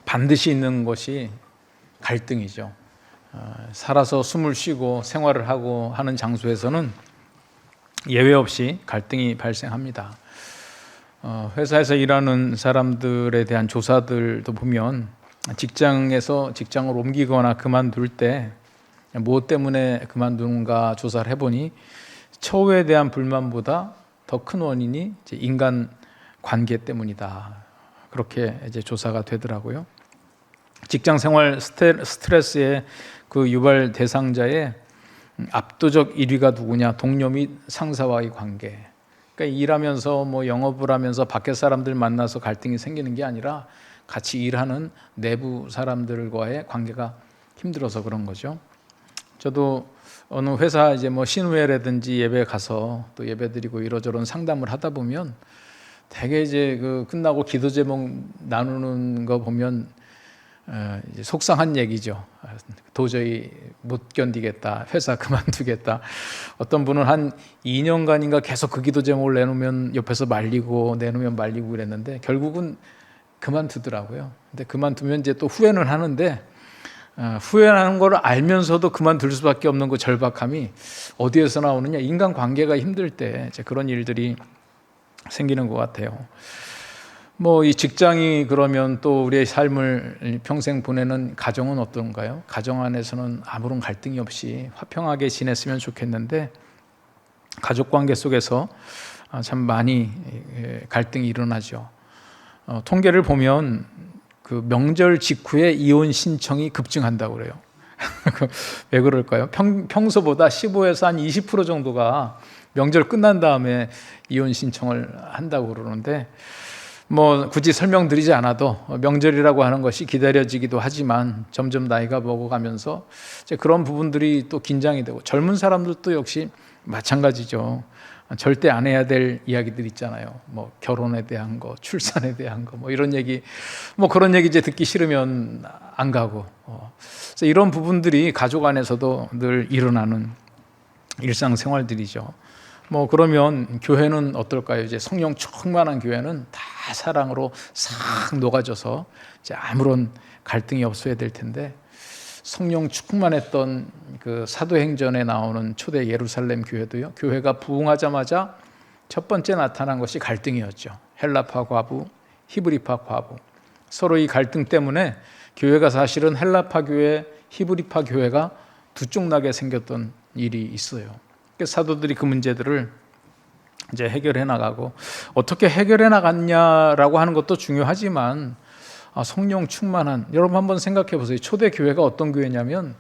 반드시 있는 것이 갈등이죠. 살아서 숨을 쉬고 생활을 하고 하는 장소에서는 예외 없이 갈등이 발생합니다. 회사에서 일하는 사람들에 대한 조사들도 보면 직장에서 직장을 옮기거나 그만둘 때 무엇 때문에 그만두는가 조사를 해보니 처우에 대한 불만보다 더 큰 원인이 이제 인간 관계 때문이다. 그렇게 이제 조사가 되더라고요. 직장 생활 스트레스의 그 유발 대상자의 압도적 1위가 누구냐? 동료 및 상사와의 관계. 그러니까 일하면서 뭐 영업을 하면서 밖에 사람들 만나서 갈등이 생기는 게 아니라 같이 일하는 내부 사람들과의 관계가 힘들어서 그런 거죠. 저도 어느 회사 이제 뭐 신우회라든지 예배 가서 또 예배 드리고 이러저런 상담을 하다 보면 되게 이제 그 끝나고 기도 제목 나누는 거 보면 이제 속상한 얘기죠. 도저히 못 견디겠다. 회사 그만두겠다. 어떤 분은 한 2년간인가 계속 그 기도 제목을 내놓으면 옆에서 말리고 내놓으면 말리고 그랬는데 결국은 그만두더라고요. 근데 그만두면 이제 또 후회는 하는데 후회하는 걸 알면서도 그만둘 수밖에 없는 그 절박함이 어디에서 나오느냐? 인간 관계가 힘들 때 이제 그런 일들이 생기는 것 같아요. 뭐 이 직장이 그러면 또 우리의 삶을 평생 보내는 가정은 어떤가요? 가정 안에서는 아무런 갈등이 없이 화평하게 지냈으면 좋겠는데 가족 관계 속에서 참 많이 갈등이 일어나죠. 통계를 보면 그 명절 직후에 이혼 신청이 급증한다고 그래요. 왜 그럴까요? 평소보다 15에서 한 20% 정도가 명절 끝난 다음에 이혼 신청을 한다고 그러는데 뭐 굳이 설명드리지 않아도 명절이라고 하는 것이 기다려지기도 하지만 점점 나이가 먹어가면서 이제 그런 부분들이 또 긴장이 되고 젊은 사람들도 역시 마찬가지죠. 절대 안 해야 될 이야기들 있잖아요. 뭐 결혼에 대한 거, 출산에 대한 거, 뭐 이런 얘기, 뭐 그런 얘기 이제 듣기 싫으면 안 가고. 그래서 이런 부분들이 가족 안에서도 늘 일어나는 일상생활들이죠. 뭐 그러면 교회는 어떨까요? 이제 성령 충만한 교회는 다 사랑으로 싹 녹아져서 이제 아무런 갈등이 없어야 될 텐데 성령 충만했던 그 사도행전에 나오는 초대 예루살렘 교회도요. 교회가 부흥하자마자 첫 번째 나타난 것이 갈등이었죠. 헬라파 과부, 히브리파 과부. 서로 이 갈등 때문에 교회가 사실은 헬라파 교회, 히브리파 교회가 두 쪽 나게 생겼던 일이 있어요. 사도들이 그 문제들을 이제 해결해 나가고 어떻게 해결해 나갔냐라고 하는 것도 중요하지만 성령 충만한 여러분 한번 생각해 보세요. 초대 교회가 어떤 교회냐면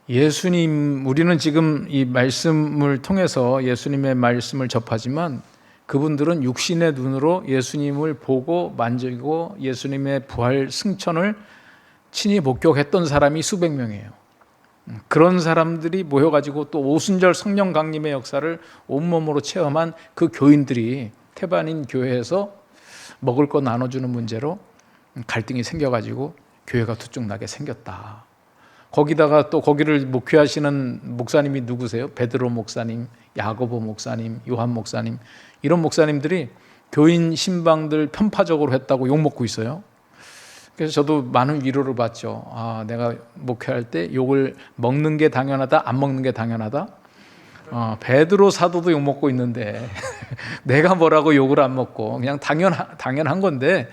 예수님 우리는 지금 이 말씀을 통해서 예수님의 말씀을 접하지만 그분들은 육신의 눈으로 예수님을 보고 만지고 예수님의 부활 승천을 친히 목격했던 사람이 수백 명이에요. 그런 사람들이 모여가지고 또 오순절 성령 강림의 역사를 온몸으로 체험한 그 교인들이 태반인 교회에서 먹을 거 나눠주는 문제로 갈등이 생겨가지고 교회가 두 쪽 나게 생겼다. 거기다가 또 거기를 목회하시는 목사님이 누구세요? 베드로 목사님, 야고보 목사님, 요한 목사님 이런 목사님들이 교인 신방들 편파적으로 했다고 욕먹고 있어요. 그래서 저도 많은 위로를 받죠. 내가 목회할 때 욕을 먹는 게 당연하다, 안 먹는 게 당연하다. 베드로 사도도 욕 먹고 있는데 내가 뭐라고 욕을 안 먹고 그냥 당연한 건데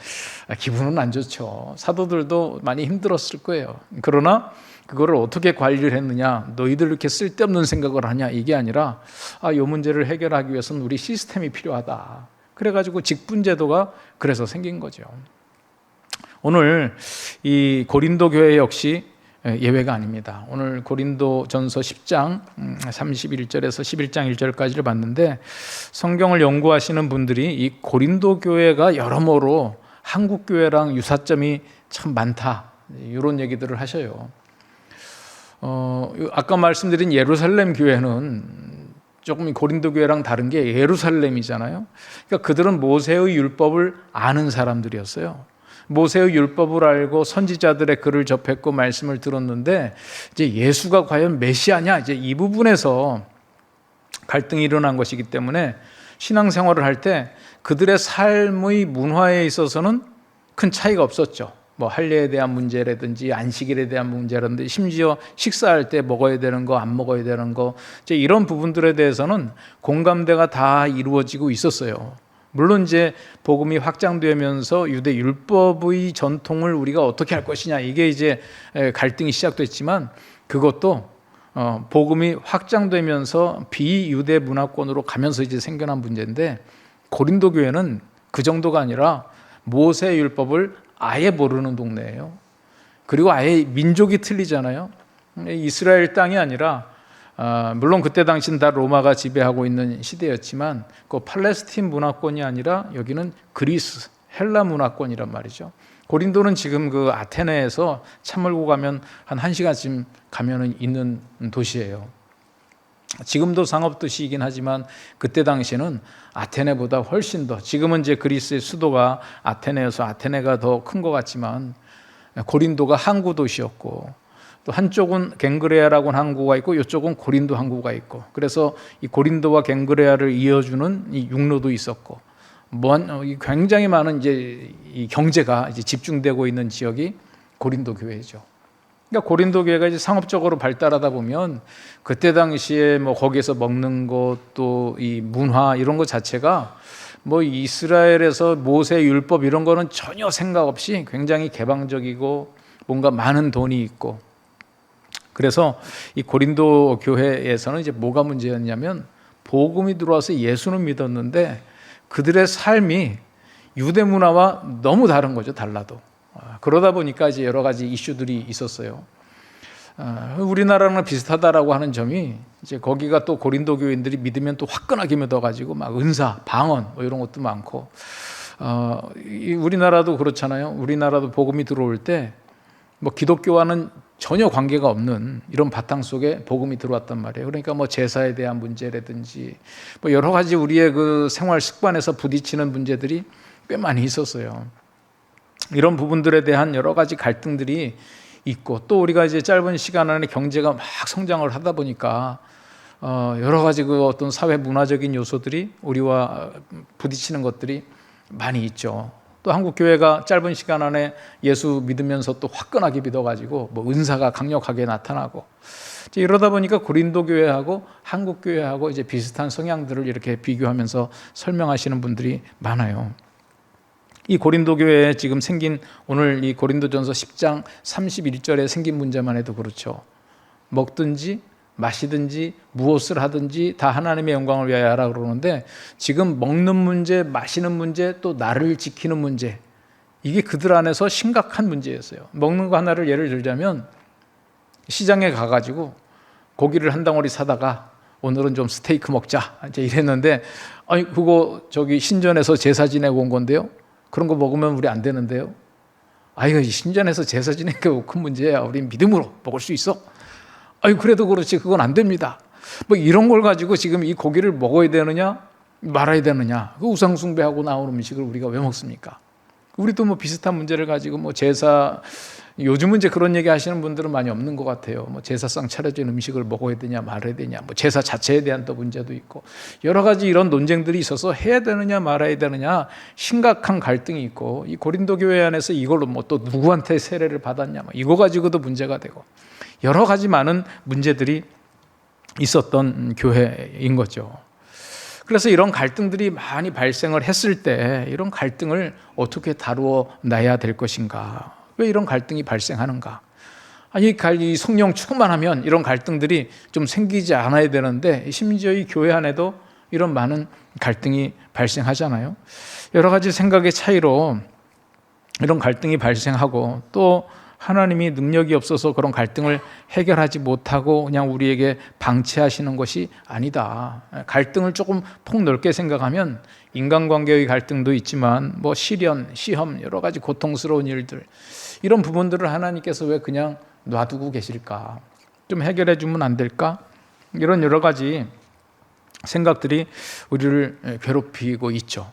기분은 안 좋죠. 사도들도 많이 힘들었을 거예요. 그러나 그거를 어떻게 관리를 했느냐, 너희들 이렇게 쓸데없는 생각을 하냐 이게 아니라 이 문제를 해결하기 위해서는 우리 시스템이 필요하다. 그래가지고 직분제도가 그래서 생긴 거죠. 오늘 이 고린도 교회 역시 예외가 아닙니다. 오늘 고린도 전서 10장 31절에서 11장 1절까지를 봤는데 성경을 연구하시는 분들이 이 고린도 교회가 여러모로 한국 교회랑 유사점이 참 많다 이런 얘기들을 하셔요. 아까 말씀드린 예루살렘 교회는 조금 고린도 교회랑 다른 게 예루살렘이잖아요. 그러니까 그들은 모세의 율법을 아는 사람들이었어요. 모세의 율법을 알고 선지자들의 글을 접했고 말씀을 들었는데 이제 예수가 과연 메시아냐 이제 이 부분에서 갈등이 일어난 것이기 때문에 신앙생활을 할 때 그들의 삶의 문화에 있어서는 큰 차이가 없었죠. 뭐 할례에 대한 문제라든지 안식일에 대한 문제라든지 심지어 식사할 때 먹어야 되는 거 안 먹어야 되는 거 이제 이런 부분들에 대해서는 공감대가 다 이루어지고 있었어요. 물론 이제 복음이 확장되면서 유대 율법의 전통을 우리가 어떻게 할 것이냐 이게 이제 갈등이 시작됐지만 그것도 복음이 확장되면서 비유대 문화권으로 가면서 이제 생겨난 문제인데 고린도 교회는 그 정도가 아니라 모세 율법을 아예 모르는 동네예요. 그리고 아예 민족이 틀리잖아요. 이스라엘 땅이 아니라 물론 그때 당시는 다 로마가 지배하고 있는 시대였지만 그 팔레스틴 문화권이 아니라 여기는 그리스 헬라 문화권이란 말이죠. 고린도는 지금 그 아테네에서 차 몰고 가면 한 1시간쯤 가면은 있는 도시예요. 지금도 상업도시이긴 하지만 그때 당시에는 아테네보다 훨씬 더, 지금은 이제 그리스의 수도가 아테네여서 아테네가 더 큰 것 같지만 고린도가 항구 도시였고 또 한쪽은 갱그레아라고 하는 항구가 있고 이쪽은 고린도 항구가 있고 그래서 이 고린도와 갱그레아를 이어주는 이 육로도 있었고 굉장히 많은 이제 이 경제가 이제 집중되고 있는 지역이 고린도 교회죠. 그러니까 고린도 교회가 이제 상업적으로 발달하다 보면 그때 당시에 뭐 거기에서 먹는 것 또 이 문화 이런 것 자체가 뭐 이스라엘에서 모세 율법 이런 거는 전혀 생각 없이 굉장히 개방적이고 뭔가 많은 돈이 있고 그래서 이 고린도 교회에서는 이제 뭐가 문제였냐면 복음이 들어와서 예수는 믿었는데 그들의 삶이 유대 문화와 너무 다른 거죠. 달라도. 그러다 보니까 이제 여러 가지 이슈들이 있었어요. 우리나라랑 비슷하다라고 하는 점이 이제 거기가 또 고린도 교인들이 믿으면 또 화끈하게 믿어가지고 막 은사, 방언 뭐 이런 것도 많고 우리나라도 그렇잖아요. 우리나라도 복음이 들어올 때 뭐 기독교와는 전혀 관계가 없는 이런 바탕 속에 복음이 들어왔단 말이에요. 그러니까 뭐 제사에 대한 문제라든지 뭐 여러 가지 우리의 그 생활 습관에서 부딪히는 문제들이 꽤 많이 있었어요. 이런 부분들에 대한 여러 가지 갈등들이 있고 또 우리가 이제 짧은 시간 안에 경제가 막 성장을 하다 보니까 여러 가지 그 어떤 사회 문화적인 요소들이 우리와 부딪히는 것들이 많이 있죠. 또 한국 교회가 짧은 시간 안에 예수 믿으면서 또 화끈하게 믿어가지고 뭐 은사가 강력하게 나타나고 이제 이러다 보니까 고린도 교회하고 한국 교회하고 이제 비슷한 성향들을 이렇게 비교하면서 설명하시는 분들이 많아요. 이 고린도 교회에 지금 생긴 오늘 이 고린도전서 10장 31절에 생긴 문제만 해도 그렇죠. 먹든지 마시든지 무엇을 하든지 다 하나님의 영광을 위하여 하라 그러는데 지금 먹는 문제, 마시는 문제, 또 나를 지키는 문제 이게 그들 안에서 심각한 문제였어요. 먹는 거 하나를 예를 들자면 시장에 가가지고 고기를 한 덩어리 사다가 오늘은 좀 스테이크 먹자 이제 이랬는데 아니 그거 저기 신전에서 제사 지내고 온 건데요. 그런 거 먹으면 우리 안 되는데요. 이거 신전에서 제사 지내는 게 큰 문제야. 우리 믿음으로 먹을 수 있어. 그래도 그렇지 그건 안 됩니다. 뭐 이런 걸 가지고 지금 이 고기를 먹어야 되느냐 말아야 되느냐 그 우상 숭배하고 나오는 음식을 우리가 왜 먹습니까? 우리도 뭐 비슷한 문제를 가지고 뭐 제사 요즘은 이제 그런 얘기 하시는 분들은 많이 없는 것 같아요. 뭐 제사상 차려진 음식을 먹어야 되냐 말아야 되냐 뭐 제사 자체에 대한 또 문제도 있고 여러 가지 이런 논쟁들이 있어서 해야 되느냐 말아야 되느냐 심각한 갈등이 있고 이 고린도 교회 안에서 이걸로 뭐 또 누구한테 세례를 받았냐 뭐 이거 가지고도 문제가 되고 여러 가지 많은 문제들이 있었던 교회인 거죠. 그래서 이런 갈등들이 많이 발생을 했을 때 이런 갈등을 어떻게 다루어 놔야 될 것인가? 왜 이런 갈등이 발생하는가? 이 성령 충만하면 이런 갈등들이 좀 생기지 않아야 되는데 심지어 이 교회 안에도 이런 많은 갈등이 발생하잖아요. 여러 가지 생각의 차이로 이런 갈등이 발생하고 또 하나님이 능력이 없어서 그런 갈등을 해결하지 못하고 그냥 우리에게 방치하시는 것이 아니다. 갈등을 조금 폭넓게 생각하면 인간관계의 갈등도 있지만 뭐 시련, 시험, 여러 가지 고통스러운 일들 이런 부분들을 하나님께서 왜 그냥 놔두고 계실까? 좀 해결해 주면 안 될까? 이런 여러 가지 생각들이 우리를 괴롭히고 있죠.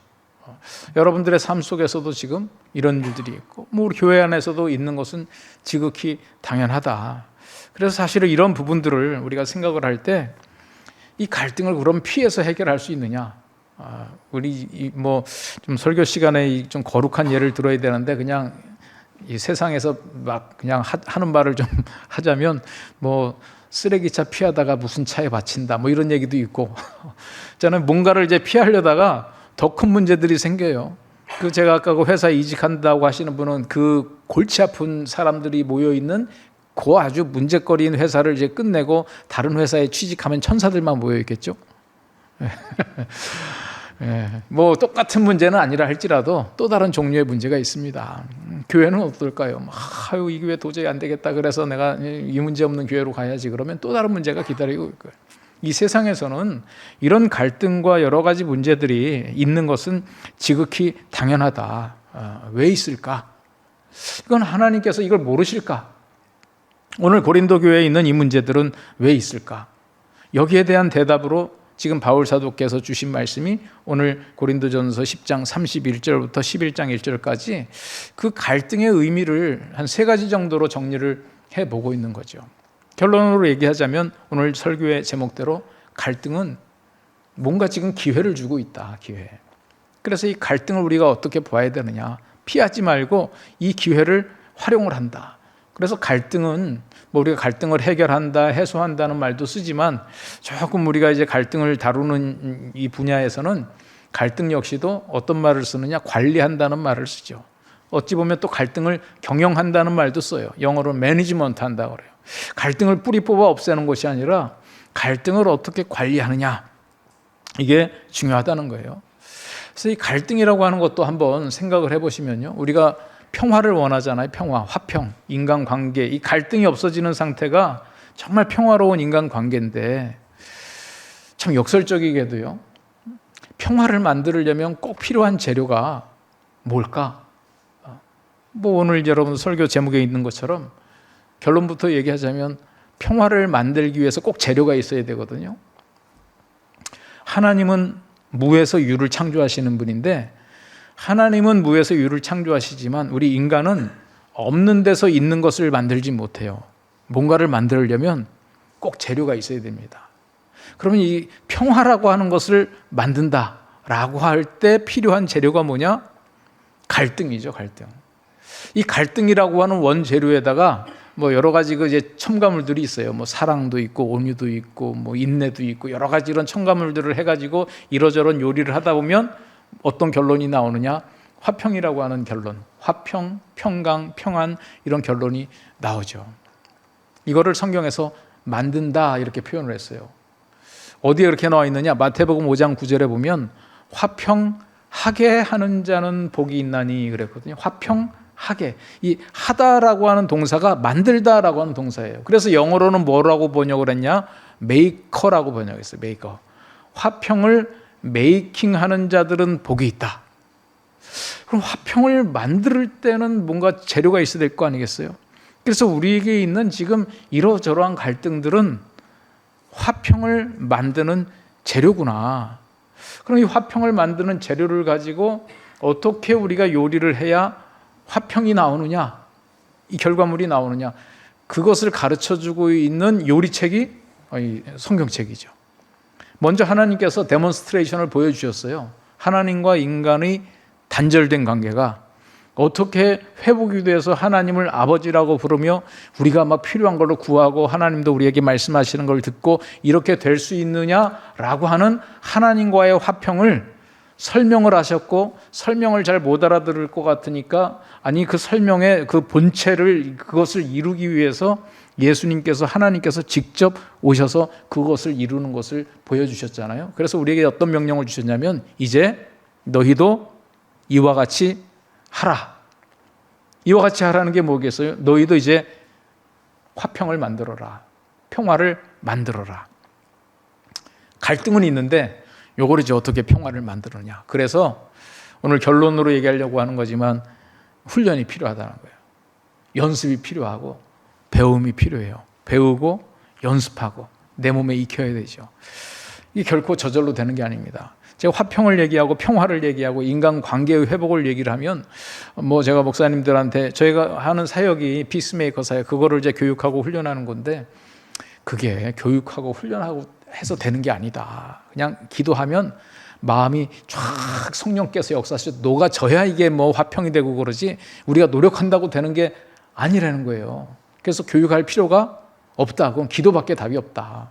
여러분들의 삶 속에서도 지금 이런 일들이 있고 뭐 우리 교회 안에서도 있는 것은 지극히 당연하다. 그래서 사실은 이런 부분들을 우리가 생각을 할 때 이 갈등을 그럼 피해서 해결할 수 있느냐? 우리 뭐 좀 설교 시간에 좀 거룩한 예를 들어야 되는데 그냥 이 세상에서 막 그냥 하는 말을 좀 하자면 뭐 쓰레기차 피하다가 무슨 차에 받친다 뭐 이런 얘기도 있고 저는 뭔가를 이제 피하려다가 더 큰 문제들이 생겨요. 그 제가 아까 그 회사 이직한다고 하시는 분은 그 골치 아픈 사람들이 모여 있는 그 아주 문제거리인 회사를 이제 끝내고 다른 회사에 취직하면 천사들만 모여 있겠죠. 뭐 똑같은 문제는 아니라 할지라도 또 다른 종류의 문제가 있습니다. 교회는 어떨까요? 아유, 이 교회 도저히 안 되겠다. 그래서 내가 이 문제 없는 교회로 가야지. 그러면 또 다른 문제가 기다리고 있을 거예요. 이 세상에서는 이런 갈등과 여러 가지 문제들이 있는 것은 지극히 당연하다. 왜 있을까? 이건 하나님께서 이걸 모르실까? 오늘 고린도 교회에 있는 이 문제들은 왜 있을까? 여기에 대한 대답으로 지금 바울 사도께서 주신 말씀이 오늘 고린도전서 10장 31절부터 11장 1절까지 그 갈등의 의미를 한 3가지 정도로 정리를 해보고 있는 거죠. 결론으로 얘기하자면 오늘 설교의 제목대로 갈등은 뭔가 지금 기회를 주고 있다. 기회. 그래서 이 갈등을 우리가 어떻게 봐야 되느냐. 피하지 말고 이 기회를 활용을 한다. 그래서 갈등은 뭐 우리가 갈등을 해결한다, 해소한다는 말도 쓰지만 조금 우리가 이제 갈등을 다루는 이 분야에서는 갈등 역시도 어떤 말을 쓰느냐, 관리한다는 말을 쓰죠. 어찌 보면 또 갈등을 경영한다는 말도 써요. 영어로 매니지먼트 한다고 그래요. 갈등을 뿌리 뽑아 없애는 것이 아니라 갈등을 어떻게 관리하느냐, 이게 중요하다는 거예요. 그래서 이 갈등이라고 하는 것도 한번 생각을 해보시면요, 우리가 평화를 원하잖아요. 평화, 화평, 인간관계. 이 갈등이 없어지는 상태가 정말 평화로운 인간관계인데 참 역설적이게도요, 평화를 만들려면 꼭 필요한 재료가 뭘까? 뭐 오늘 여러분 설교 제목에 있는 것처럼 결론부터 얘기하자면 평화를 만들기 위해서 꼭 재료가 있어야 되거든요. 하나님은 무에서 유를 창조하시는 분인데 하나님은 무에서 유를 창조하시지만 우리 인간은 없는 데서 있는 것을 만들지 못해요. 뭔가를 만들려면 꼭 재료가 있어야 됩니다. 그러면 이 평화라고 하는 것을 만든다라고 할 때 필요한 재료가 뭐냐? 갈등이죠, 갈등. 이 갈등이라고 하는 원재료에다가 뭐 여러 가지 그 이제 첨가물들이 있어요. 뭐 사랑도 있고 온유도 있고 뭐 인내도 있고 여러 가지 이런 첨가물들을 해가지고 이러저런 요리를 하다 보면 어떤 결론이 나오느냐? 화평이라고 하는 결론. 화평, 평강, 평안 이런 결론이 나오죠. 이거를 성경에서 만든다 이렇게 표현을 했어요. 어디에 이렇게 나와 있느냐? 마태복음 5장 9절에 보면 화평하게 하는 자는 복이 있나니 그랬거든요. 화평하게. 이 하다라고 하는 동사가 만들다라고 하는 동사예요. 그래서 영어로는 뭐라고 번역을 했냐? 메이커라고 번역했어요. 메이커. 화평을 메이킹하는 자들은 복이 있다. 그럼 화평을 만들 때는 뭔가 재료가 있어야 될 거 아니겠어요? 그래서 우리에게 있는 지금 이러저러한 갈등들은 화평을 만드는 재료구나. 그럼 이 화평을 만드는 재료를 가지고 어떻게 우리가 요리를 해야 화평이 나오느냐, 이 결과물이 나오느냐, 그것을 가르쳐주고 있는 요리책이 성경책이죠. 먼저 하나님께서 데몬스트레이션을 보여주셨어요. 하나님과 인간의 단절된 관계가 어떻게 회복이 돼서 하나님을 아버지라고 부르며 우리가 막 필요한 걸로 구하고 하나님도 우리에게 말씀하시는 걸 듣고 이렇게 될 수 있느냐라고 하는 하나님과의 화평을 설명을 하셨고, 설명을 잘 못 알아들을 것 같으니까 아니 그 설명의 그 본체를, 그것을 이루기 위해서 예수님께서, 하나님께서 직접 오셔서 그것을 이루는 것을 보여주셨잖아요. 그래서 우리에게 어떤 명령을 주셨냐면 이제 너희도 이와 같이 하라. 이와 같이 하라는 게 뭐겠어요? 너희도 이제 화평을 만들어라. 평화를 만들어라. 갈등은 있는데 요걸 이제 어떻게 평화를 만들느냐. 그래서 오늘 결론으로 얘기하려고 하는 거지만 훈련이 필요하다는 거예요. 연습이 필요하고 배움이 필요해요. 배우고 연습하고 내 몸에 익혀야 되죠. 이게 결코 저절로 되는 게 아닙니다. 제가 화평을 얘기하고 평화를 얘기하고 인간관계의 회복을 얘기를 하면 뭐 제가 목사님들한테 저희가 하는 사역이 피스메이커 사역, 그거를 이제 교육하고 훈련하는 건데 그게 교육하고 훈련하고 해서 되는 게 아니다. 그냥 기도하면 마음이 쫙 성령께서 역사하셔서 녹아져야 이게 뭐 화평이 되고 그러지 우리가 노력한다고 되는 게 아니라는 거예요. 그래서 교육할 필요가 없다. 그건 기도밖에 답이 없다.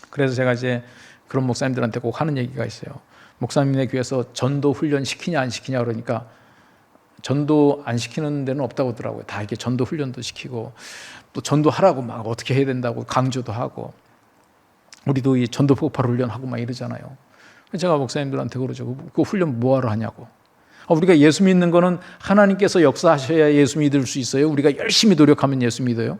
그래서 제가 이제 그런 목사님들한테 꼭 하는 얘기가 있어요. 목사님네 교회에서 전도 훈련 시키냐 안 시키냐 그러니까 전도 안 시키는 데는 없다고 하더라고요. 다 이렇게 전도 훈련도 시키고 또 전도하라고 막 어떻게 해야 된다고 강조도 하고 우리도 이 전도 폭발 훈련하고 막 이러잖아요. 제가 목사님들한테 그러죠. 그 훈련 뭐하러 하냐고. 우리가 예수 믿는 거는 하나님께서 역사하셔야 예수 믿을 수 있어요. 우리가 열심히 노력하면 예수 믿어요.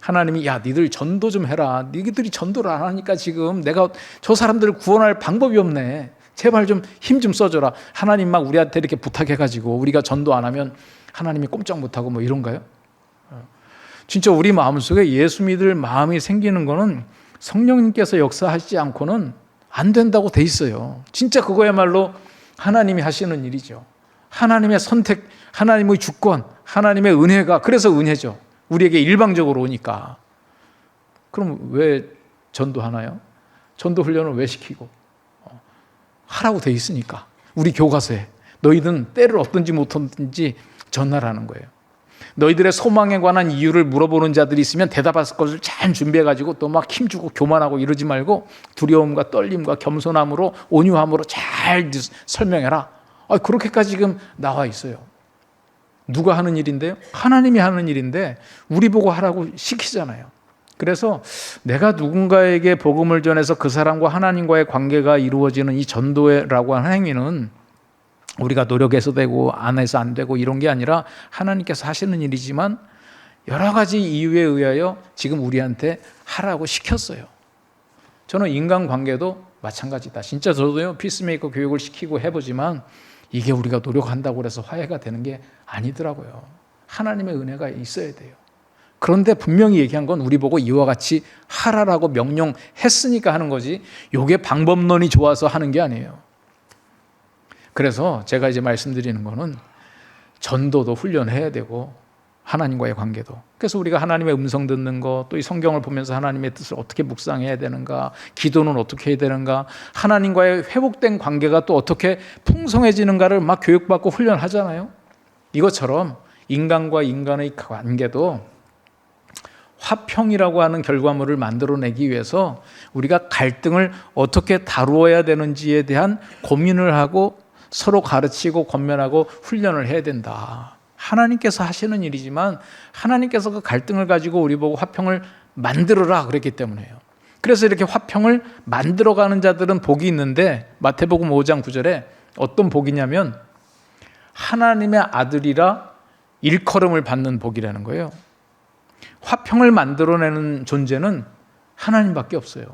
하나님이 야 니들 전도 좀 해라. 니들이 전도를 안 하니까 지금 내가 저 사람들을 구원할 방법이 없네. 제발 좀 힘 좀 써줘라. 하나님 막 우리한테 이렇게 부탁해가지고 우리가 전도 안 하면 하나님이 꼼짝 못하고 뭐 이런가요? 진짜 우리 마음속에 예수 믿을 마음이 생기는 거는 성령님께서 역사하시지 않고는 안 된다고 돼 있어요. 진짜 그거야말로 하나님이 하시는 일이죠. 하나님의 선택, 하나님의 주권, 하나님의 은혜가 그래서 은혜죠. 우리에게 일방적으로 오니까. 그럼 왜 전도하나요? 전도 훈련을 왜 시키고? 하라고 돼 있으니까. 우리 교과서에 너희는 때를 얻든지 못하든지 전하라는 거예요. 너희들의 소망에 관한 이유를 물어보는 자들이 있으면 대답할 것을 잘 준비해가지고 또 막 힘주고 교만하고 이러지 말고 두려움과 떨림과 겸손함으로 온유함으로 잘 설명해라. 그렇게까지 지금 나와 있어요. 누가 하는 일인데요? 하나님이 하는 일인데 우리 보고 하라고 시키잖아요. 그래서 내가 누군가에게 복음을 전해서 그 사람과 하나님과의 관계가 이루어지는 이 전도라고 하는 행위는 우리가 노력해서 되고 안 해서 안 되고 이런 게 아니라 하나님께서 하시는 일이지만 여러 가지 이유에 의하여 지금 우리한테 하라고 시켰어요. 저는 인간관계도 마찬가지다. 진짜 저도요 피스메이커 교육을 시키고 해보지만 이게 우리가 노력한다고 해서 화해가 되는 게 아니더라고요. 하나님의 은혜가 있어야 돼요. 그런데 분명히 얘기한 건 우리 보고 이와 같이 하라라고 명령했으니까 하는 거지 이게 방법론이 좋아서 하는 게 아니에요. 그래서 제가 이제 말씀드리는 거는 전도도 훈련해야 되고 하나님과의 관계도. 그래서 우리가 하나님의 음성 듣는 거, 또 이 성경을 보면서 하나님의 뜻을 어떻게 묵상해야 되는가, 기도는 어떻게 해야 되는가, 하나님과의 회복된 관계가 또 어떻게 풍성해지는가를 막 교육받고 훈련하잖아요. 이것처럼 인간과 인간의 관계도 화평이라고 하는 결과물을 만들어내기 위해서 우리가 갈등을 어떻게 다루어야 되는지에 대한 고민을 하고 서로 가르치고 권면하고 훈련을 해야 된다. 하나님께서 하시는 일이지만 하나님께서 그 갈등을 가지고 우리 보고 화평을 만들어라 그랬기 때문에요. 그래서 이렇게 화평을 만들어가는 자들은 복이 있는데 마태복음 5장 9절에 어떤 복이냐면 하나님의 아들이라 일컬음을 받는 복이라는 거예요. 화평을 만들어내는 존재는 하나님밖에 없어요.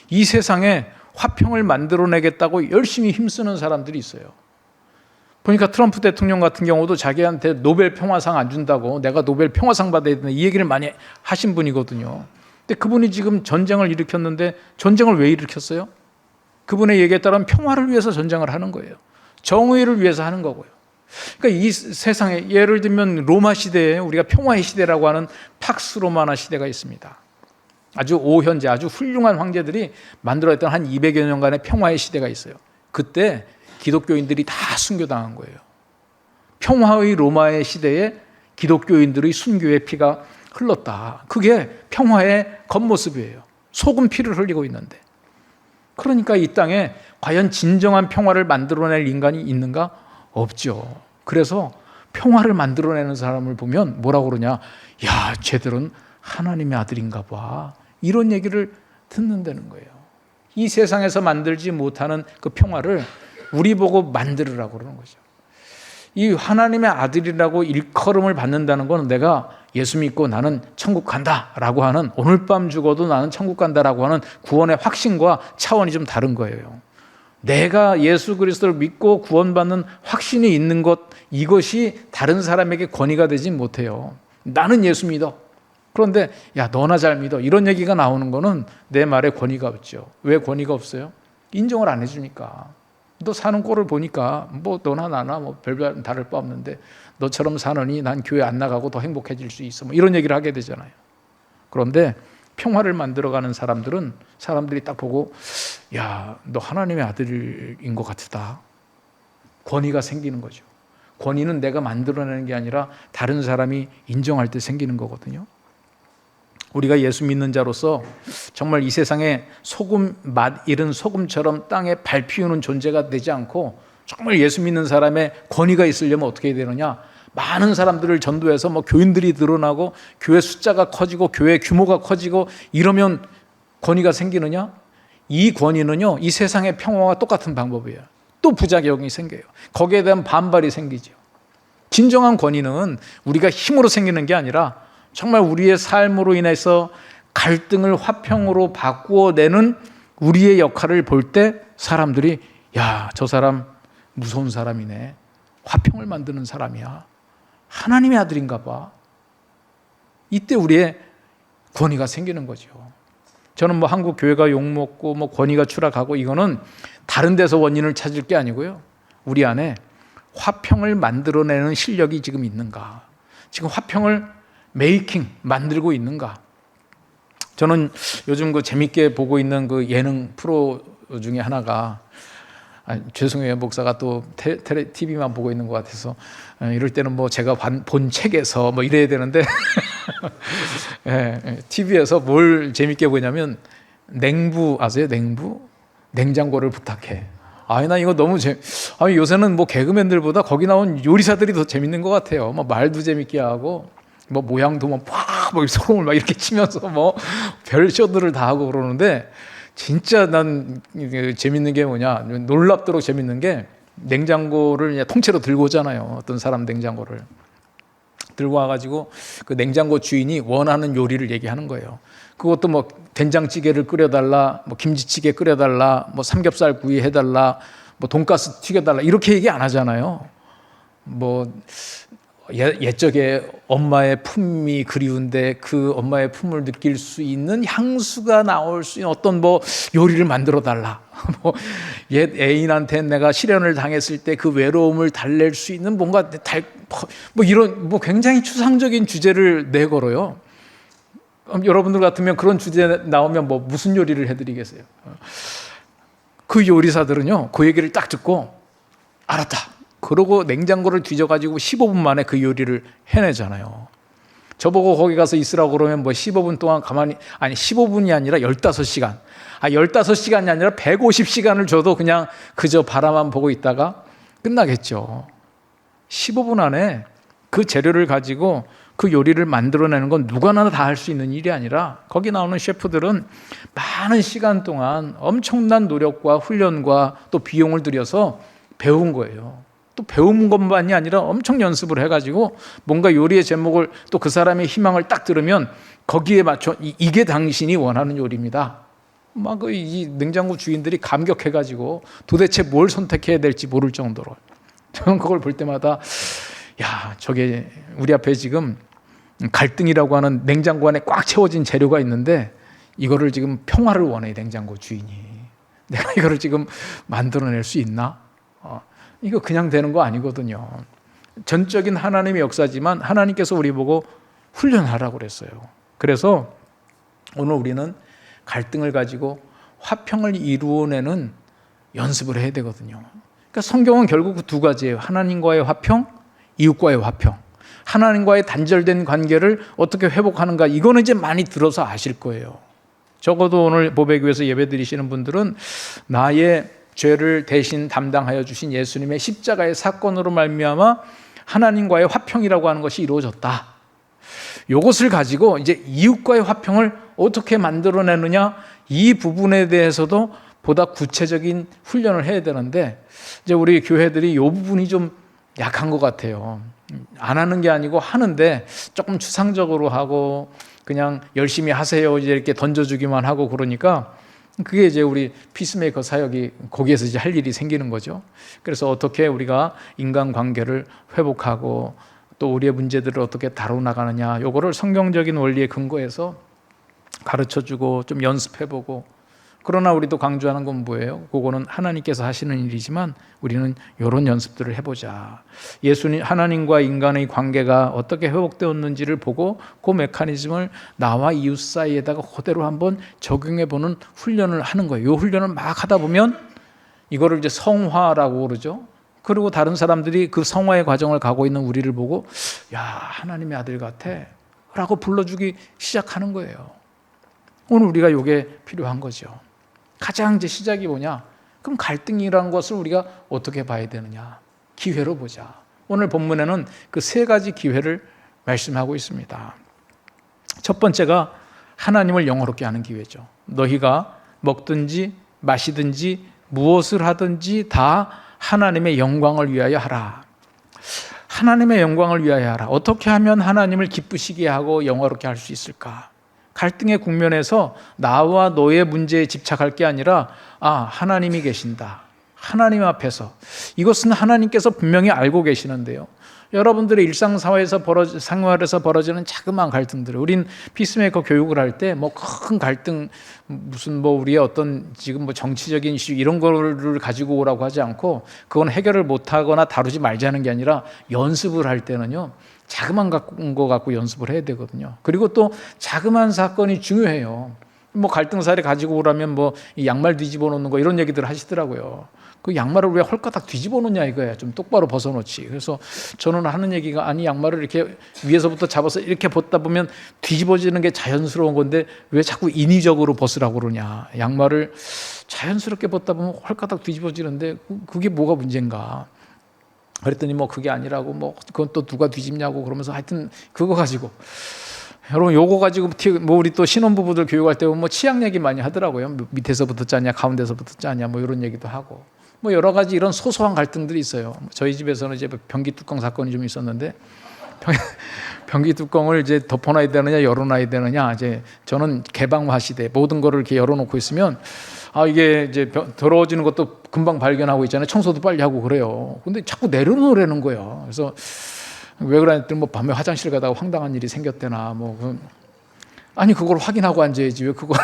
이 세상에 화평을 만들어내겠다고 열심히 힘쓰는 사람들이 있어요. 보니까 트럼프 대통령 같은 경우도 자기한테 노벨 평화상 안 준다고 내가 노벨 평화상 받아야 된다 이 얘기를 많이 하신 분이거든요. 근데 그분이 지금 전쟁을 일으켰는데 전쟁을 왜 일으켰어요? 그분의 얘기에 따르면 평화를 위해서 전쟁을 하는 거예요. 정의를 위해서 하는 거고요. 그러니까 이 세상에 예를 들면 로마 시대에 우리가 평화의 시대라고 하는 팍스 로마나 시대가 있습니다. 아주 오현재 아주 훌륭한 황제들이 만들어냈던 한 200여 년간의 평화의 시대가 있어요. 그때 기독교인들이 다 순교당한 거예요. 평화의 로마의 시대에 기독교인들의 순교의 피가 흘렀다. 그게 평화의 겉모습이에요. 속은 피를 흘리고 있는데. 그러니까 이 땅에 과연 진정한 평화를 만들어낼 인간이 있는가? 없죠. 그래서 평화를 만들어내는 사람을 보면 뭐라고 그러냐? 야, 쟤들은 하나님의 아들인가 봐. 이런 얘기를 듣는다는 거예요. 이 세상에서 만들지 못하는 그 평화를 우리 보고 만들으라고 그러는 거죠. 이 하나님의 아들이라고 일컬음을 받는다는 건 내가 예수 믿고 나는 천국 간다라고 하는 오늘 밤 죽어도 나는 천국 간다라고 하는 구원의 확신과 차원이 좀 다른 거예요. 내가 예수 그리스도를 믿고 구원받는 확신이 있는 것 이것이 다른 사람에게 권위가 되지 못해요. 나는 예수 믿어. 그런데 야 너나 잘 믿어. 이런 얘기가 나오는 거는 내 말에 권위가 없죠. 왜 권위가 없어요? 인정을 안 해주니까. 너 사는 꼴을 보니까 뭐 너나 나나 뭐 별별 다를 바 없는데 너처럼 사느니 난 교회 안 나가고 더 행복해질 수 있어. 뭐 이런 얘기를 하게 되잖아요. 그런데 평화를 만들어가는 사람들은 사람들이 딱 보고 야, 너 하나님의 아들인 것 같다. 권위가 생기는 거죠. 권위는 내가 만들어내는 게 아니라 다른 사람이 인정할 때 생기는 거거든요. 우리가 예수 믿는 자로서 정말 이 세상에 소금 맛 잃은 소금처럼 땅에 밟히우는 존재가 되지 않고 정말 예수 믿는 사람의 권위가 있으려면 어떻게 해야 되느냐? 많은 사람들을 전도해서 교인들이 늘어나고 교회 숫자가 커지고 교회 규모가 커지고 이러면 권위가 생기느냐? 이 권위는요, 이 세상의 평화와 똑같은 방법이에요. 또 부작용이 생겨요. 거기에 대한 반발이 생기죠. 진정한 권위는 우리가 힘으로 생기는 게 아니라 정말 우리의 삶으로 인해서 갈등을 화평으로 바꾸어내는 우리의 역할을 볼 때 사람들이 야, 저 사람 무서운 사람이네. 화평을 만드는 사람이야. 하나님의 아들인가 봐. 이때 우리의 권위가 생기는 거죠. 저는 한국 교회가 욕먹고 권위가 추락하고 이거는 다른 데서 원인을 찾을 게 아니고요. 우리 안에 화평을 만들어내는 실력이 지금 있는가? 지금 화평을 만들고 있는가? 저는 요즘 재밌게 보고 있는 예능 프로 중에 하나가 죄송해요. 목사가 또 TV만 보고 있는 것 같아서 이럴 때는 제가 본 책에서 이래야 되는데 TV에서 뭘 재밌게 보냐면 냉부 아세요? 냉장고를 부탁해. 나 이거 너무 요새는 개그맨들보다 거기 나온 요리사들이 더 재밌는 것 같아요. 말도 재밌게 하고 모양도 소금을 이렇게 치면서 별 쇼들을 다 하고 그러는데 진짜 난 재밌는 게 뭐냐, 놀랍도록 재밌는 게 냉장고를 그냥 통째로 들고 오잖아요. 어떤 사람 냉장고를 들고 와가지고 그 냉장고 주인이 원하는 요리를 얘기하는 거예요. 그것도 된장찌개를 끓여달라, 김치찌개 끓여달라, 삼겹살 구이 해달라, 돈가스 튀겨달라 이렇게 얘기 안 하잖아요. 옛적에 엄마의 품이 그리운데 그 엄마의 품을 느낄 수 있는 향수가 나올 수 있는 어떤 요리를 만들어 달라. 옛 애인한테 내가 실연을 당했을 때 그 외로움을 달랠 수 있는 뭔가 이런 굉장히 추상적인 주제를 내걸어요. 여러분들 같으면 그런 주제 나오면 무슨 요리를 해드리겠어요? 그 요리사들은요, 그 얘기를 딱 듣고 알았다. 그러고 냉장고를 뒤져가지고 15분 만에 그 요리를 해내잖아요. 저보고 거기 가서 있으라고 그러면 15분 동안 15분이 아니라 15시간. 15시간이 아니라 150시간을 줘도 그냥 그저 바라만 보고 있다가 끝나겠죠. 15분 안에 그 재료를 가지고 그 요리를 만들어내는 건 누구나 다 할 수 있는 일이 아니라 거기 나오는 셰프들은 많은 시간 동안 엄청난 노력과 훈련과 또 비용을 들여서 배운 거예요. 또 배운 것만이 아니라 엄청 연습을 해가지고 뭔가 요리의 제목을 또 그 사람의 희망을 딱 들으면 거기에 맞춰 이게 당신이 원하는 요리입니다. 이 냉장고 주인들이 감격해가지고 도대체 뭘 선택해야 될지 모를 정도로 저는 그걸 볼 때마다 야, 저게 우리 앞에 지금 갈등이라고 하는 냉장고 안에 꽉 채워진 재료가 있는데 이거를 지금 평화를 원해 냉장고 주인이. 내가 이거를 지금 만들어낼 수 있나? 이거 그냥 되는 거 아니거든요. 전적인 하나님의 역사지만 하나님께서 우리 보고 훈련하라고 그랬어요. 그래서 오늘 우리는 갈등을 가지고 화평을 이루어내는 연습을 해야 되거든요. 그러니까 성경은 결국 그 두 가지예요. 하나님과의 화평, 이웃과의 화평. 하나님과의 단절된 관계를 어떻게 회복하는가, 이거는 이제 많이 들어서 아실 거예요. 적어도 오늘 보배교회에서 예배드리시는 분들은 나의 죄를 대신 담당하여 주신 예수님의 십자가의 사건으로 말미암아 하나님과의 화평이라고 하는 것이 이루어졌다. 이것을 가지고 이제 이웃과의 화평을 어떻게 만들어내느냐, 이 부분에 대해서도 보다 구체적인 훈련을 해야 되는데 이제 우리 교회들이 이 부분이 좀 약한 것 같아요. 안 하는 게 아니고 하는데 조금 추상적으로 하고 그냥 열심히 하세요 이렇게 던져주기만 하고 그러니까 그게 이제 우리 피스메이커 사역이 거기에서 이제 할 일이 생기는 거죠. 그래서 어떻게 우리가 인간관계를 회복하고 또 우리의 문제들을 어떻게 다뤄나가느냐, 요거를 성경적인 원리에 근거해서 가르쳐주고 좀 연습해보고 그러나 우리도 강조하는 건 뭐예요? 그거는 하나님께서 하시는 일이지만 우리는 이런 연습들을 해보자. 예수님, 하나님과 인간의 관계가 어떻게 회복되었는지를 보고 그 메커니즘을 나와 이웃 사이에다가 그대로 한번 적용해보는 훈련을 하는 거예요. 이 훈련을 막 하다 보면 이거를 이제 성화라고 그러죠. 그리고 다른 사람들이 그 성화의 과정을 가고 있는 우리를 보고 야, 하나님의 아들 같아 라고 불러주기 시작하는 거예요. 오늘 우리가 이게 필요한 거죠. 가장 이제 시작이 뭐냐? 그럼 갈등이라는 것을 우리가 어떻게 봐야 되느냐? 기회로 보자. 오늘 본문에는 그 세 가지 기회를 말씀하고 있습니다. 첫 번째가 하나님을 영화롭게 하는 기회죠. 너희가 먹든지 마시든지 무엇을 하든지 다 하나님의 영광을 위하여 하라. 하나님의 영광을 위하여 하라. 어떻게 하면 하나님을 기쁘시게 하고 영화롭게 할 수 있을까? 갈등의 국면에서 나와 너의 문제에 집착할 게 아니라 하나님이 계신다. 하나님 앞에서. 이것은 하나님께서 분명히 알고 계시는데요. 여러분들의 일상생활에서 벌어지는 자그마한 갈등들을 우린 피스메이커 교육을 할 때 뭐 큰 갈등 무슨 뭐 우리의 어떤 지금 뭐 정치적인 이슈 이런 거를 가지고 오라고 하지 않고 그건 해결을 못하거나 다루지 말자는 게 아니라 연습을 할 때는요. 자그만 거 갖고 연습을 해야 되거든요. 그리고 또 자그만 사건이 중요해요. 뭐 갈등 사례 가지고 오라면 뭐 양말 뒤집어 놓는 거 이런 얘기들 하시더라고요. 그 양말을 왜 헐가닥 뒤집어 놓냐 이거야. 좀 똑바로 벗어놓지. 그래서 저는 하는 얘기가 아니 양말을 이렇게 위에서부터 잡아서 이렇게 벗다 보면 뒤집어지는 게 자연스러운 건데 왜 자꾸 인위적으로 벗으라고 그러냐. 양말을 자연스럽게 벗다 보면 헐가닥 뒤집어지는데 그게 뭐가 문제인가. 그랬더니 뭐 그게 아니라고 뭐 그건 또 누가 뒤집냐고 그러면서 하여튼 그거 가지고 여러분 요거 가지고 뭐 우리 또 신혼부부들 교육할 때 보면 뭐 치약 얘기 많이 하더라고요. 밑에서부터 짜냐 가운데서부터 짜냐 뭐 이런 얘기도 하고 뭐 여러 가지 이런 소소한 갈등들이 있어요. 저희 집에서는 이제 변기 뚜껑 사건이 좀 있었는데 변기 뚜껑을 이제 덮어놔야 되느냐 열어놔야 되느냐 이제 저는 개방화 시대 모든 거를 이렇게 열어놓고 있으면 이게 이제 더러워지는 것도 금방 발견하고 있잖아요. 청소도 빨리 하고 그래요. 근데 자꾸 내려놓으라는 거예요. 그래서 왜 그러냐더니 뭐 밤에 화장실 가다가 황당한 일이 생겼대나 뭐 아니 그걸 확인하고 앉아야지 왜 그걸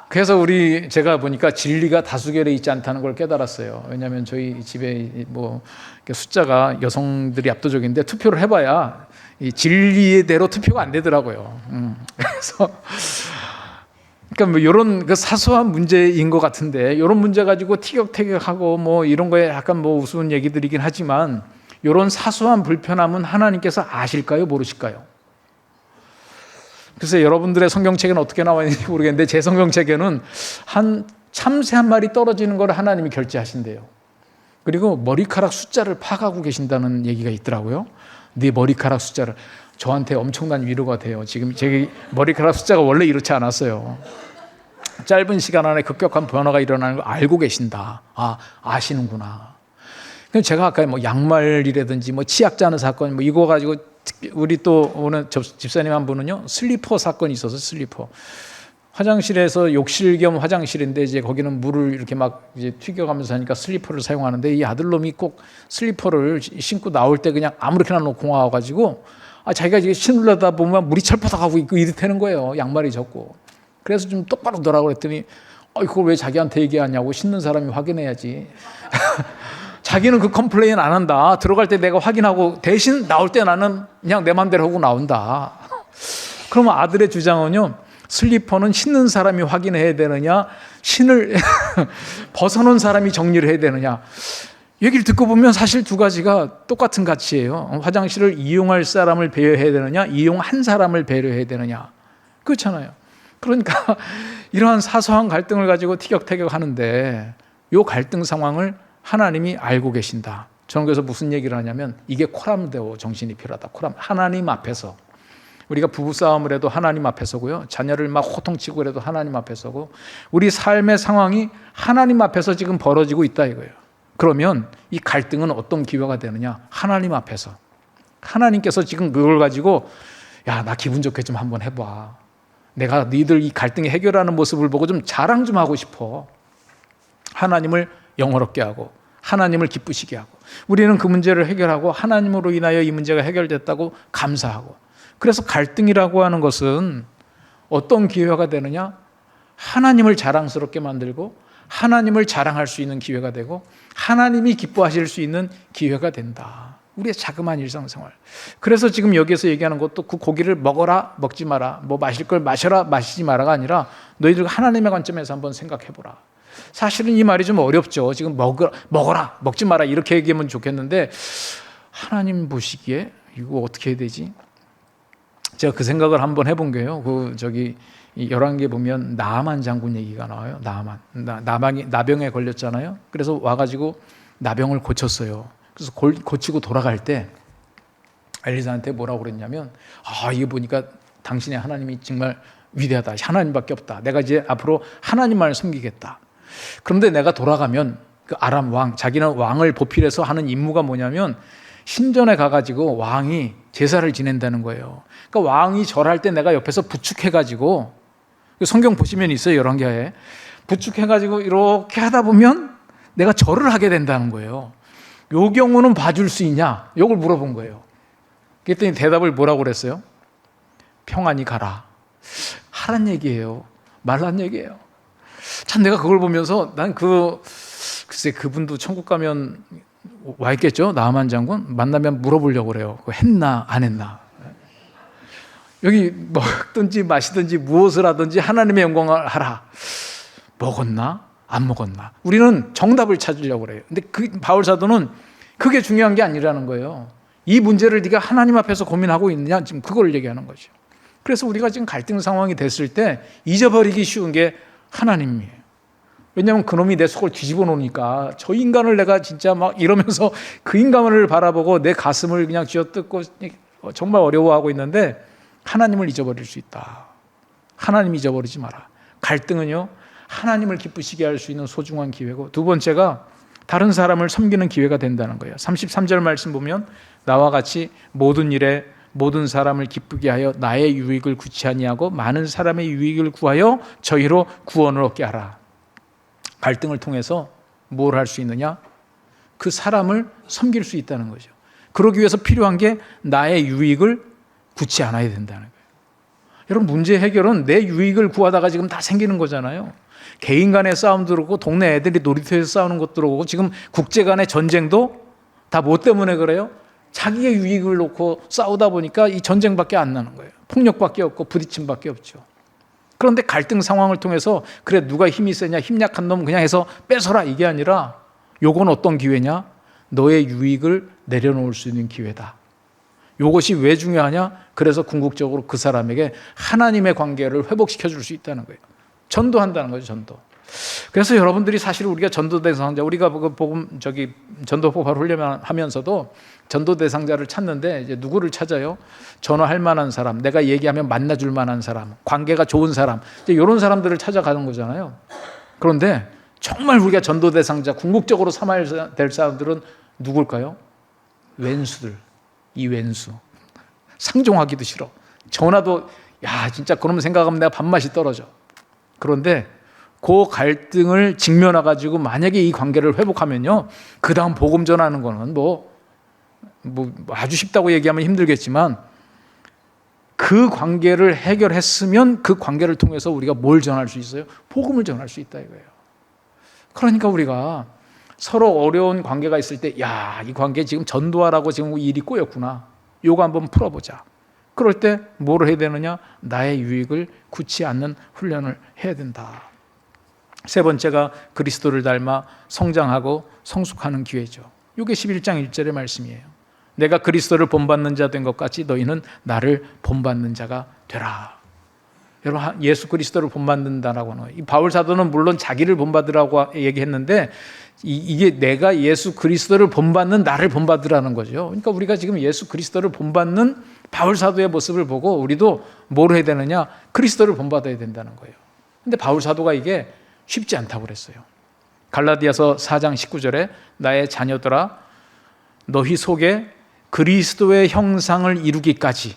그래서 제가 보니까 진리가 다수결에 있지 않다는 걸 깨달았어요. 왜냐하면 저희 집에 뭐 숫자가 여성들이 압도적인데 투표를 해봐야 이 진리대로 투표가 안 되더라고요. 그래서 그러니까 뭐 이런 그 사소한 문제인 것 같은데 이런 문제 가지고 티격태격하고 뭐 이런 거에 약간 뭐 우스운 얘기들이긴 하지만 이런 사소한 불편함은 하나님께서 아실까요? 모르실까요? 그래서 여러분들의 성경책에는 어떻게 나와 있는지 모르겠는데 제 성경책에는 한 참새 한 마리 떨어지는 걸 하나님이 결제하신대요. 그리고 머리카락 숫자를 파악하고 계신다는 얘기가 있더라고요. 네 머리카락 숫자를. 저한테 엄청난 위로가 돼요. 지금 제 머리카락 숫자가 원래 이렇지 않았어요. 짧은 시간 안에 급격한 변화가 일어나는 걸 알고 계신다. 아시는구나. 그럼 제가 아까 뭐 양말이라든지 뭐 치약 짜는 사건 뭐 이거 가지고 우리 또 오늘 집사님 한 분은요 슬리퍼 사건이 있어서 슬리퍼 화장실에서 욕실 겸 화장실인데 이제 거기는 물을 이렇게 막 이제 튀겨가면서 하니까 슬리퍼를 사용하는데 이 아들놈이 꼭 슬리퍼를 신고 나올 때 그냥 아무렇게나 놓고 와가지고 자기가 이제 신으려다 보면 물이 철퍼덕하고 있고 이렇다는 거예요. 양말이 젖고. 그래서 좀 똑바로 놓으라고 그랬더니 그걸 왜 자기한테 얘기하냐고 신는 사람이 확인해야지. 자기는 그 컴플레인 안 한다. 들어갈 때 내가 확인하고 대신 나올 때 나는 그냥 내 맘대로 하고 나온다. 그러면 아들의 주장은요. 슬리퍼는 신는 사람이 확인해야 되느냐 신을 벗어놓은 사람이 정리를 해야 되느냐. 얘기를 듣고 보면 사실 두 가지가 똑같은 가치예요. 화장실을 이용할 사람을 배려해야 되느냐 이용한 사람을 배려해야 되느냐. 그렇잖아요. 그러니까 이러한 사소한 갈등을 가지고 티격태격 하는데 이 갈등 상황을 하나님이 알고 계신다. 저는 그래서 무슨 얘기를 하냐면 이게 코람데오 정신이 필요하다. 하나님 앞에서 우리가 부부싸움을 해도 하나님 앞에서고요. 자녀를 막 호통치고 그래도 하나님 앞에서고 우리 삶의 상황이 하나님 앞에서 지금 벌어지고 있다 이거예요. 그러면 이 갈등은 어떤 기회가 되느냐? 하나님 앞에서. 하나님께서 지금 그걸 가지고 야, 나 기분 좋게 좀 한번 해봐. 내가 너희들 이 갈등을 해결하는 모습을 보고 좀 자랑 좀 하고 싶어. 하나님을 영화롭게 하고 하나님을 기쁘시게 하고 우리는 그 문제를 해결하고 하나님으로 인하여 이 문제가 해결됐다고 감사하고 그래서 갈등이라고 하는 것은 어떤 기회가 되느냐? 하나님을 자랑스럽게 만들고 하나님을 자랑할 수 있는 기회가 되고 하나님이 기뻐하실 수 있는 기회가 된다. 우리의 자그마한 일상생활. 그래서 지금 여기에서 얘기하는 것도 그 고기를 먹어라, 먹지 마라, 뭐 마실 걸 마셔라, 마시지 마라가 아니라 너희들 하나님의 관점에서 한번 생각해보라. 사실은 이 말이 좀 어렵죠. 지금 먹어라, 먹지 마라 이렇게 얘기하면 좋겠는데 하나님 보시기에 이거 어떻게 해야 되지? 제가 그 생각을 한번 해본 게요. 이 열왕기에 보면 나아만 장군 얘기가 나와요. 나아만이 나병에 걸렸잖아요. 그래서 와가지고 나병을 고쳤어요. 그래서 고치고 돌아갈 때 엘리사한테 뭐라고 그랬냐면, 이거 보니까 당신의 하나님이 정말 위대하다. 하나님밖에 없다. 내가 이제 앞으로 하나님만을 섬기겠다. 그런데 내가 돌아가면 그 아람 왕, 자기는 왕을 보필해서 하는 임무가 뭐냐면 신전에 가가지고 왕이 제사를 지낸다는 거예요. 그러니까 왕이 절할 때 내가 옆에서 부축해가지고, 성경 보시면 있어요. 열왕기하에 부축해가지고 이렇게 하다 보면 내가 절을 하게 된다는 거예요. 요 경우는 봐줄 수 있냐? 이걸 물어본 거예요. 그랬더니 대답을 뭐라고 그랬어요? 평안히 가라. 하란 얘기예요. 말란 얘기예요. 참 내가 그걸 보면서 난 글쎄 그분도 천국 가면 와 있겠죠? 나아만 장군 만나면 물어보려고 그래요. 그거 했나 안 했나? 여기 먹든지 마시든지 무엇을 하든지 하나님의 영광을 하라. 먹었나? 안 먹었나? 우리는 정답을 찾으려고 그래요. 근데 바울 사도는 그게 중요한 게 아니라는 거예요. 이 문제를 네가 하나님 앞에서 고민하고 있느냐? 지금 그걸 얘기하는 거죠. 그래서 우리가 지금 갈등 상황이 됐을 때 잊어버리기 쉬운 게 하나님이에요. 왜냐하면 그놈이 내 속을 뒤집어 놓으니까 저 인간을 내가 진짜 막 이러면서 그 인간을 바라보고 내 가슴을 그냥 쥐어뜯고 정말 어려워하고 있는데 하나님을 잊어버릴 수 있다. 하나님 잊어버리지 마라. 갈등은요, 하나님을 기쁘시게 할 수 있는 소중한 기회고, 두 번째가 다른 사람을 섬기는 기회가 된다는 거예요. 33절 말씀 보면 나와 같이 모든 일에 모든 사람을 기쁘게 하여 나의 유익을 구치 아니하고 많은 사람의 유익을 구하여 저희로 구원을 얻게 하라. 갈등을 통해서 뭘 할 수 있느냐? 그 사람을 섬길 수 있다는 거죠. 그러기 위해서 필요한 게 나의 유익을 구치 않아야 된다는 거예요. 여러분, 문제 해결은 내 유익을 구하다가 지금 다 생기는 거잖아요. 개인 간의 싸움도 그렇고 동네 애들이 놀이터에서 싸우는 것도 그렇고 지금 국제 간의 전쟁도 다 뭐 때문에 그래요? 자기의 유익을 놓고 싸우다 보니까 이 전쟁밖에 안 나는 거예요. 폭력밖에 없고 부딪힘밖에 없죠. 그런데 갈등 상황을 통해서 그래 누가 힘이 세냐, 힘 약한 놈 그냥 해서 뺏어라 이게 아니라 요건 어떤 기회냐? 너의 유익을 내려놓을 수 있는 기회다. 요것이 왜 중요하냐? 그래서 궁극적으로 그 사람에게 하나님의 관계를 회복시켜 줄 수 있다는 거예요. 전도한다는 거죠, 전도. 그래서 여러분들이 사실 우리가 전도 대상자, 우리가 복음 전도 포괄 훈련하면서도 전도 대상자를 찾는데 이제 누구를 찾아요? 전화할 만한 사람, 내가 얘기하면 만나줄 만한 사람, 관계가 좋은 사람, 이제 이런 사람들을 찾아가는 거잖아요. 그런데 정말 우리가 전도 대상자, 궁극적으로 삼아야 될 사람들은 누굴까요? 왼수들, 이 왼수. 상종하기도 싫어. 전화도 진짜 그러면 생각하면 내가 밥맛이 떨어져. 그런데 그 갈등을 직면해가지고 만약에 이 관계를 회복하면요, 그 다음 복음 전하는 거는 뭐 아주 쉽다고 얘기하면 힘들겠지만 그 관계를 해결했으면 그 관계를 통해서 우리가 뭘 전할 수 있어요? 복음을 전할 수 있다 이거예요. 그러니까 우리가 서로 어려운 관계가 있을 때 이 관계 지금 전도하라고 지금 일이 꼬였구나. 요거 한번 풀어보자. 그럴 때 뭘 해야 되느냐? 나의 유익을 굳지 않는 훈련을 해야 된다. 세 번째가 그리스도를 닮아 성장하고 성숙하는 기회죠. 이게 11장 1절의 말씀이에요. 내가 그리스도를 본받는 자 된 것 같이 너희는 나를 본받는 자가 되라. 여러분, 예수 그리스도를 본받는다라고 하는 거예요. 이 바울 사도는 물론 자기를 본받으라고 얘기했는데 이게 내가 예수 그리스도를 본받는 나를 본받으라는 거죠. 그러니까 우리가 지금 예수 그리스도를 본받는 바울 사도의 모습을 보고 우리도 뭘 해야 되느냐? 그리스도를 본받아야 된다는 거예요. 근데 바울 사도가 이게 쉽지 않다고 그랬어요. 갈라디아서 4장 19절에 나의 자녀들아 너희 속에 그리스도의 형상을 이루기까지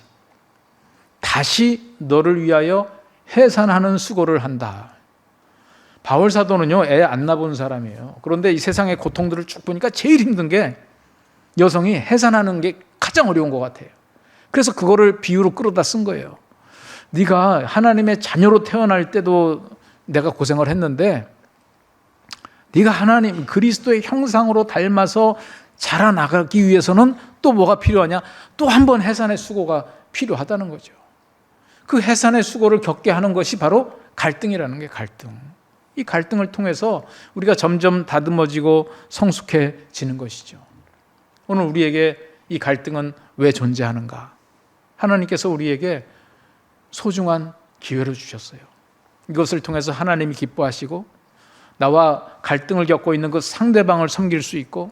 다시 너를 위하여 해산하는 수고를 한다. 바울 사도는요, 애 안 낳아본 사람이에요. 그런데 이 세상의 고통들을 쭉 보니까 제일 힘든 게 여성이 해산하는 게 가장 어려운 것 같아요. 그래서 그거를 비유로 끌어다 쓴 거예요. 네가 하나님의 자녀로 태어날 때도 내가 고생을 했는데 네가 하나님 그리스도의 형상으로 닮아서 자라나가기 위해서는 또 뭐가 필요하냐? 또 한 번 해산의 수고가 필요하다는 거죠. 그 해산의 수고를 겪게 하는 것이 바로 갈등이라는 게 갈등. 이 갈등을 통해서 우리가 점점 다듬어지고 성숙해지는 것이죠. 오늘 우리에게 이 갈등은 왜 존재하는가? 하나님께서 우리에게 소중한 기회를 주셨어요. 이것을 통해서 하나님이 기뻐하시고 나와 갈등을 겪고 있는 그 상대방을 섬길 수 있고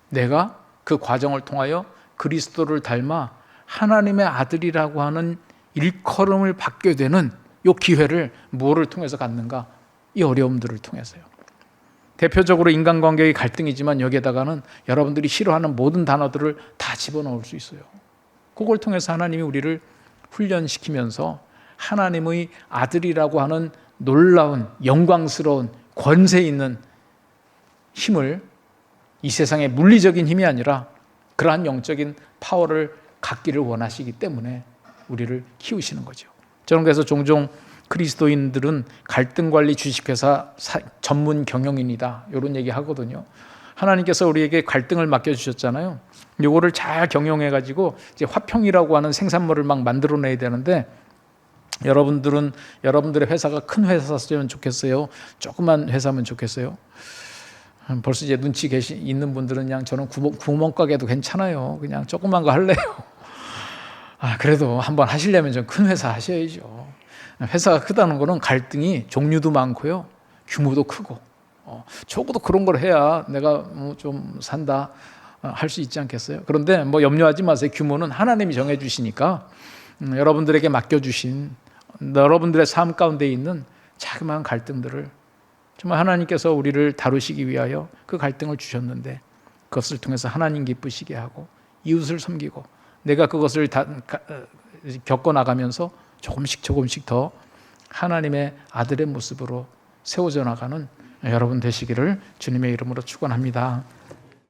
내가 그 과정을 통하여 그리스도를 닮아 하나님의 아들이라고 하는 일컬음을 받게 되는 이 기회를 무엇을 통해서 갖는가? 이 어려움들을 통해서요. 대표적으로 인간관계의 갈등이지만 여기에다가는 여러분들이 싫어하는 모든 단어들을 다 집어넣을 수 있어요. 그걸 통해서 하나님이 우리를 훈련시키면서 하나님의 아들이라고 하는 놀라운 영광스러운 권세 있는 힘을 이 세상의 물리적인 힘이 아니라 그러한 영적인 파워를 갖기를 원하시기 때문에 우리를 키우시는 거죠. 저는 그래서 종종 그리스도인들은 갈등관리 주식회사 전문 경영인이다 이런 얘기 하거든요. 하나님께서 우리에게 갈등을 맡겨주셨잖아요. 이거를 잘 경영해가지고 이제 화평이라고 하는 생산물을 막 만들어내야 되는데 여러분들은 여러분들의 회사가 큰 회사였으면 좋겠어요? 조그만 회사면 좋겠어요? 벌써 이제 눈치 있는 분들은 그냥 저는 구멍가게도 괜찮아요. 그냥 조그만 거 할래요. 그래도 한번 하시려면 좀 큰 회사 하셔야죠. 회사가 크다는 거는 갈등이 종류도 많고요. 규모도 크고. 적어도 그런 걸 해야 내가 좀 산다 할 수 있지 않겠어요? 그런데 뭐 염려하지 마세요. 규모는 하나님이 정해주시니까 여러분들에게 맡겨주신 여러분들의 삶 가운데 있는 자그마한 갈등들을 정말 하나님께서 우리를 다루시기 위하여 그 갈등을 주셨는데 그것을 통해서 하나님 기쁘시게 하고 이웃을 섬기고 내가 그것을 겪어나가면서 조금씩 더 하나님의 아들의 모습으로 세워져 나가는 여러분 되시기를 주님의 이름으로 축원합니다.